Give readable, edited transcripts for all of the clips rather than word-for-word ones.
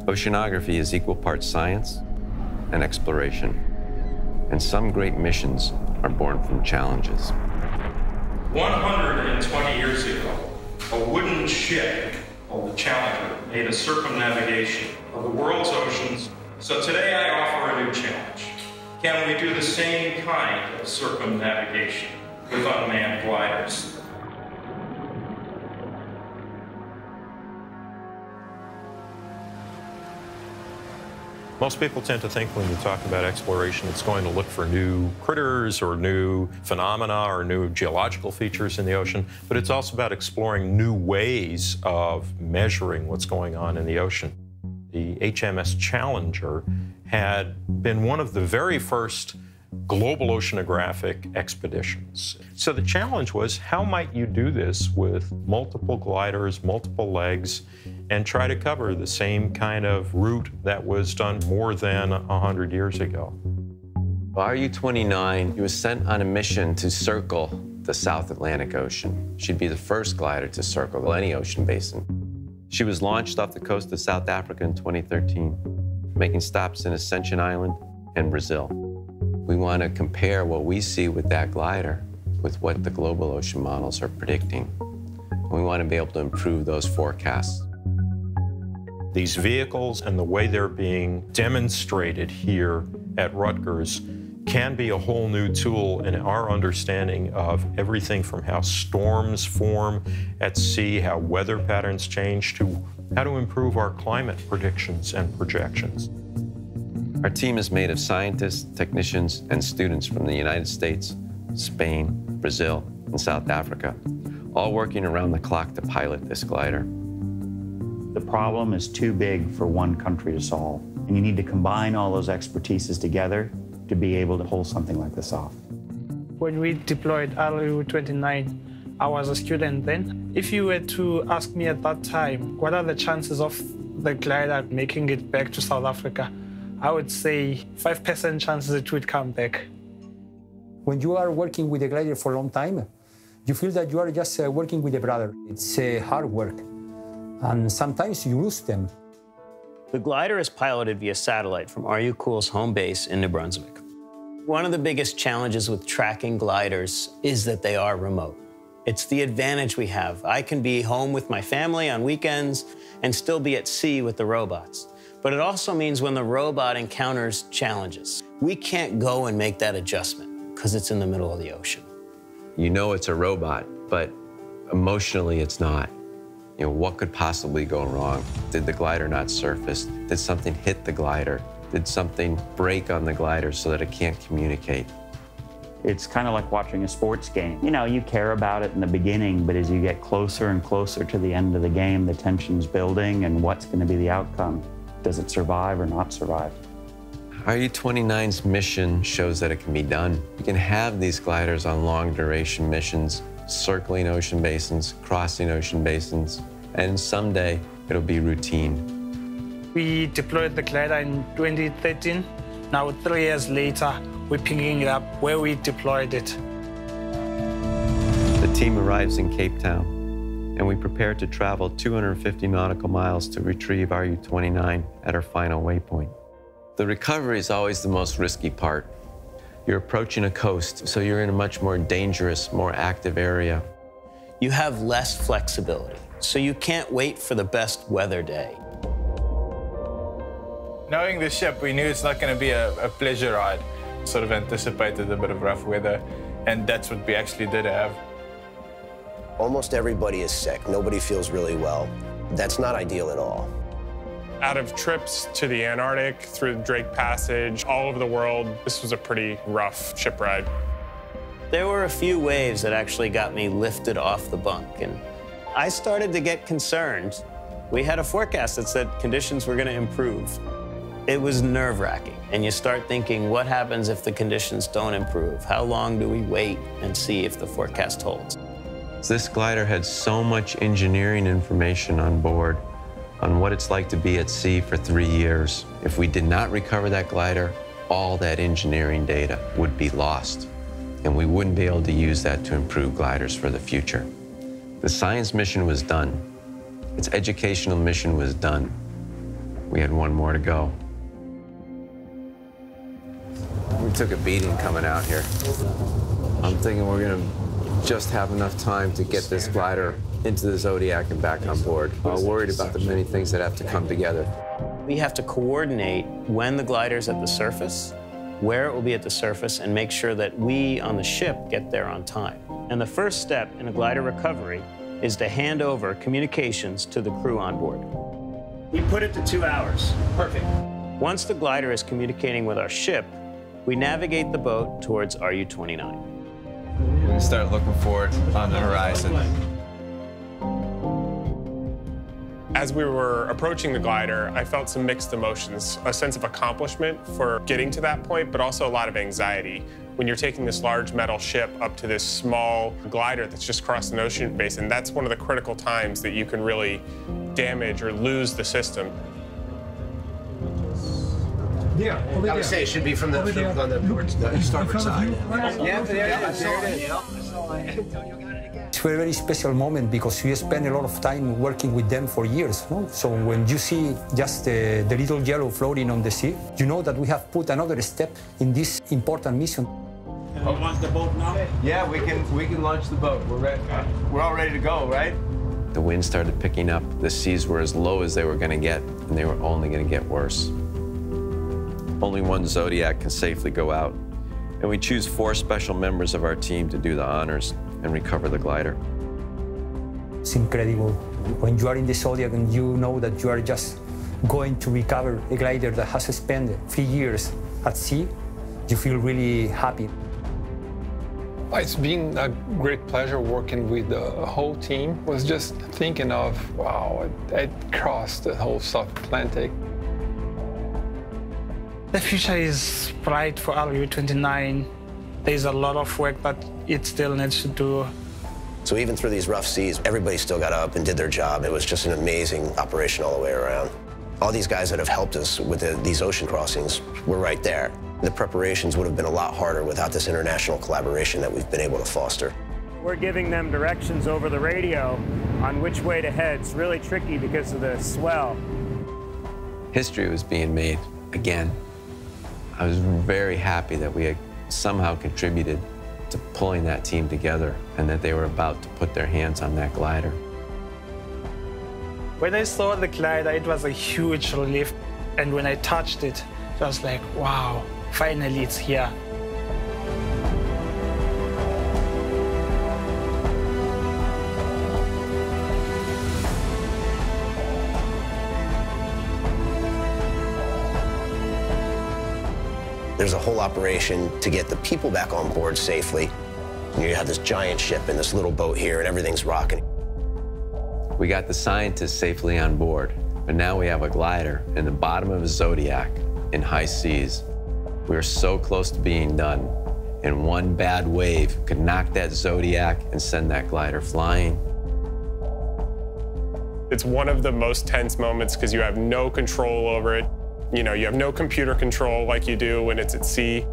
Oceanography is equal parts science and exploration, and some great missions are born from challenges. 120 years ago, a wooden ship called the Challenger made a circumnavigation of the world's oceans. So today I offer a new challenge. Can we do the same kind of circumnavigation with unmanned gliders? Most people tend to think when you talk about exploration, it's going to look for new critters or new phenomena or new geological features in the ocean, but it's also about exploring new ways of measuring what's going on in the ocean. The HMS Challenger had been one of the very first global oceanographic expeditions. So the challenge was, how might you do this with multiple gliders, multiple legs, and try to cover the same kind of route that was done more than 100 years ago? RU-29 was sent on a mission to circle the South Atlantic Ocean. She'd be the first glider to circle any ocean basin. She was launched off the coast of South Africa in 2013, making stops in Ascension Island and Brazil. We want to compare what we see with that glider with what the global ocean models are predicting. We want to be able to improve those forecasts. These vehicles and the way they're being demonstrated here at Rutgers can be a whole new tool in our understanding of everything from how storms form at sea, how weather patterns change, to how to improve our climate predictions and projections. Our team is made of scientists, technicians, and students from the United States, Spain, Brazil, and South Africa, all working around the clock to pilot this glider. The problem is too big for one country to solve, and you need to combine all those expertises together to be able to pull something like this off. When we deployed RU-29, I was a student then. If you were to ask me at that time, what are the chances of the glider making it back to South Africa, I would say 5% chances it would come back. When you are working with a glider for a long time, you feel that you are just working with a brother. It's hard work, and sometimes you lose them. The glider is piloted via satellite from RU Cool's home base in New Brunswick. One of the biggest challenges with tracking gliders is that they are remote. It's the advantage we have. I can be home with my family on weekends and still be at sea with the robots. But it also means when the robot encounters challenges, we can't go and make that adjustment because it's in the middle of the ocean. You know it's a robot, but emotionally it's not. You know, what could possibly go wrong? Did the glider not surface? Did something hit the glider? Did something break on the glider so that it can't communicate? It's kind of like watching a sports game. You know, you care about it in the beginning, but as you get closer and closer to the end of the game, the tension's building, and what's going to be the outcome? Does it survive or not survive? RU-29's mission shows that it can be done. You can have these gliders on long-duration missions, circling ocean basins, crossing ocean basins, and someday it'll be routine. We deployed the glider in 2013. Now, 3 years later, we're picking it up where we deployed it. The team arrives in Cape Town, and we prepare to travel 250 nautical miles to retrieve RU-29 at our final waypoint. The recovery is always the most risky part. You're approaching a coast, so you're in a much more dangerous, more active area. You have less flexibility, so you can't wait for the best weather day. Knowing the ship, we knew it's not going to be a pleasure ride. Sort of anticipated a bit of rough weather, and that's what we actually did have. Almost everybody is sick. Nobody feels really well. That's not ideal at all. Out of trips to the Antarctic, through the Drake Passage, all over the world, this was a pretty rough ship ride. There were a few waves that actually got me lifted off the bunk, and I started to get concerned. We had a forecast that said conditions were going to improve. It was nerve-wracking, and you start thinking, what happens if the conditions don't improve? How long do we wait and see if the forecast holds? This glider had so much engineering information on board on what it's like to be at sea for 3 years. If we did not recover that glider, all that engineering data would be lost, and we wouldn't be able to use that to improve gliders for the future. The science mission was done. Its educational mission was done. We had one more to go. We took a beating coming out here. I'm thinking we're gonna just have enough time to get this glider into the Zodiac and back on board. I'm worried about the many things that have to come together. We have to coordinate when the glider's at the surface, where it will be at the surface, and make sure that we on the ship get there on time. And the first step in a glider recovery is to hand over communications to the crew on board. We put it to 2 hours. Perfect. Once the glider is communicating with our ship, we navigate the boat towards RU-29. We start looking forward on the horizon. As we were approaching the glider, I felt some mixed emotions, a sense of accomplishment for getting to that point, but also a lot of anxiety. When you're taking this large metal ship up to this small glider that's just crossed an ocean basin, that's one of the critical times that you can really damage or lose the system. Yeah, I would say it should be from the starboard side. Yeah, there it is. It's a very special moment because we spent a lot of time working with them for years. No? So when you see just the little yellow floating on the sea, you know that we have put another step in this important mission. Can we launch the boat now? Yeah, we can launch the boat. We're ready. We're all ready to go, right? The wind started picking up. The seas were as low as they were going to get, and they were only going to get worse. Only one Zodiac can safely go out, and we choose 4 special members of our team to do the honors and recover the glider. It's incredible. When you are in the Zodiac and you know that you are just going to recover a glider that has spent 3 years at sea, you feel really happy. It's been a great pleasure working with the whole team. Was just thinking of, wow, it crossed the whole South Atlantic. The future is bright for RU-29. There's a lot of work that it still needs to do. So even through these rough seas, everybody still got up and did their job. It was just an amazing operation all the way around. All these guys that have helped us with these ocean crossings were right there. The preparations would have been a lot harder without this international collaboration that we've been able to foster. We're giving them directions over the radio on which way to head. It's really tricky because of the swell. History was being made again. I was very happy that we had somehow contributed to pulling that team together and that they were about to put their hands on that glider. When I saw the glider, it was a huge relief. And when I touched it, it was like, wow, finally it's here. There's a whole operation to get the people back on board safely. You have this giant ship and this little boat here, and everything's rocking. We got the scientists safely on board, but now we have a glider in the bottom of a Zodiac in high seas. We are so close to being done, and one bad wave could knock that Zodiac and send that glider flying. It's one of the most tense moments because you have no control over it. You know, you have no computer control like you do when it's at sea.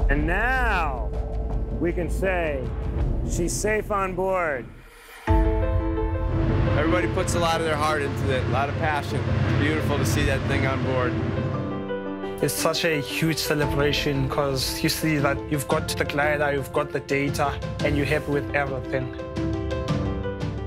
And now we can say she's safe on board. Everybody puts a lot of their heart into it, a lot of passion. It's beautiful to see that thing on board. It's such a huge celebration because you see that you've got the glider, you've got the data, and you're happy with everything.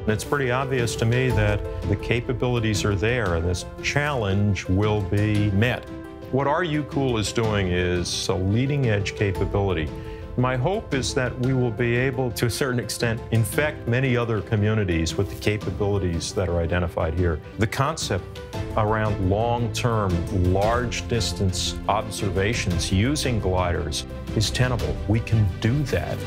It's pretty obvious to me that the capabilities are there and this challenge will be met. What RU-Cool is doing is a leading-edge capability. My hope is that we will be able, to a certain extent, infect many other communities with the capabilities that are identified here. The concept around long-term, large-distance observations using gliders is tenable. We can do that.